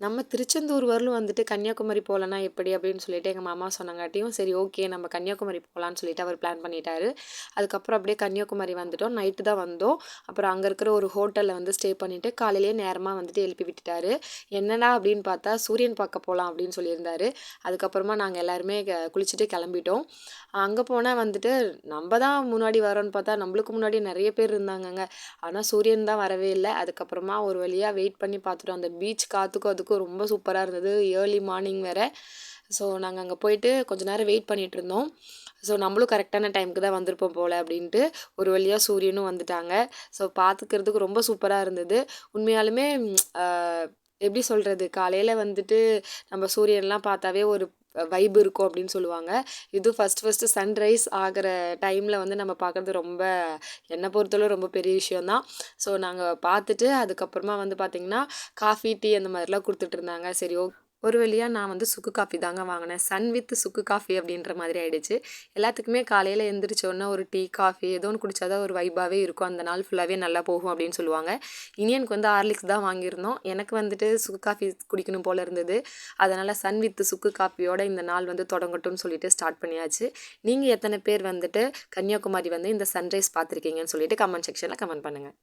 நம்ம திருச்செந்தூர் வரலும் வந்துட்டு கன்னியாகுமரி போகலன்னா எப்படி அப்படின்னு சொல்லிட்டு எங்கள் மாமா சொன்னங்காட்டியும் சரி ஓகே நம்ம கன்னியாகுமரி போகலான்னு சொல்லிட்டு அவர் பிளான் பண்ணிட்டாரு. அதுக்கப்புறம் அப்படியே கன்னியாகுமரி வந்துட்டோம். நைட்டு தான் வந்தோம். அப்புறம் அங்கே இருக்கிற ஒரு ஹோட்டலில் வந்து ஸ்டே பண்ணிவிட்டு காலையிலேயே நேரமாக வந்துட்டு எழுப்பி விட்டுட்டாரு. என்னடா அப்படின்னு பார்த்தா சூரியன் பார்க்க போகலாம் அப்படின்னு சொல்லியிருந்தாரு. அதுக்கப்புறமா நாங்கள் எல்லாருமே குளிச்சுட்டு கிளம்பிட்டோம். அங்கே போனால் வந்துட்டு நம்ம தான் முன்னாடி வரோன்னு பார்த்தா நம்மளுக்கு முன்னாடி நிறைய பேர் இருந்தாங்கங்க. ஆனால் சூரியன் தான் வரவே இல்லை. அதுக்கப்புறமா ஒரு வழியாக வெயிட் பண்ணி பார்த்துட்டோம். அந்த பீச் காற்றுக்கும் அதுக்கும் ரொம்ப சூப்பராக இருந்தது. ஏர்லி மார்னிங் வேறு. ஸோ நாங்கள் அங்கே போயிட்டு கொஞ்ச நேரம் வெயிட் பண்ணிகிட்டு இருந்தோம். ஸோ நம்மளும் கரெக்டான டைமுக்கு தான் வந்திருப்போம் போல் அப்படின்ட்டு ஒரு வழியாக சூரியனும் வந்துட்டாங்க. ஸோ பார்த்துக்கிறதுக்கு ரொம்ப சூப்பராக இருந்தது. உண்மையாலுமே எப்படி சொல்கிறது, காலையில் வந்துட்டு நம்ம சூரியன்லாம் பார்த்தாவே ஒரு வைப் இருக்கும் அப்படின்னு சொல்லுவாங்க. இது ஃபஸ்ட்டு சன்ரைஸ் ஆகிற டைமில் வந்து நம்ம பார்க்குறது ரொம்ப என்னை பொறுத்தளவு ரொம்ப பெரிய விஷயம் தான். ஸோ நாங்கள் பார்த்துட்டு அதுக்கப்புறமா வந்து பார்த்திங்கன்னா காஃபி, டீ அந்த மாதிரிலாம் கொடுத்துட்ருந்தாங்க. சரி ஒரு வழியாக நான் வந்து சுக்கு காஃபி தாங்க வாங்கினேன். சன் வித் சுக்கு காஃபி அப்படின்ற மாதிரி ஆயிடுச்சு. எல்லாத்துக்குமே காலையில் எந்திரிச்சோடனே ஒரு டீ, காஃபி ஏதோ ஒன்று குடித்தா தான் ஒரு வைபாகவே இருக்கும். அந்த நாள் ஃபுல்லாகவே நல்லா போகும் அப்படின்னு சொல்லுவாங்க. இனியனுக்கு வந்து ஹார்லிக்ஸ் தான் வாங்கியிருந்தோம். எனக்கு வந்துட்டு சுக்கு காஃபி குடிக்கணும் போல் இருந்தது. அதனால் சன் வித் சுக்கு காஃபியோட இந்த நாள் வந்து தொடங்கட்டும்னு சொல்லிட்டு ஸ்டார்ட் பண்ணியாச்சு. நீங்கள் எத்தனை பேர் வந்துட்டு கன்னியாகுமரி வந்து இந்த சன்ரைஸ் பார்த்துருக்கீங்கன்னு சொல்லிட்டு கமெண்ட் செக்ஷனில் கமெண்ட் பண்ணுங்கள்.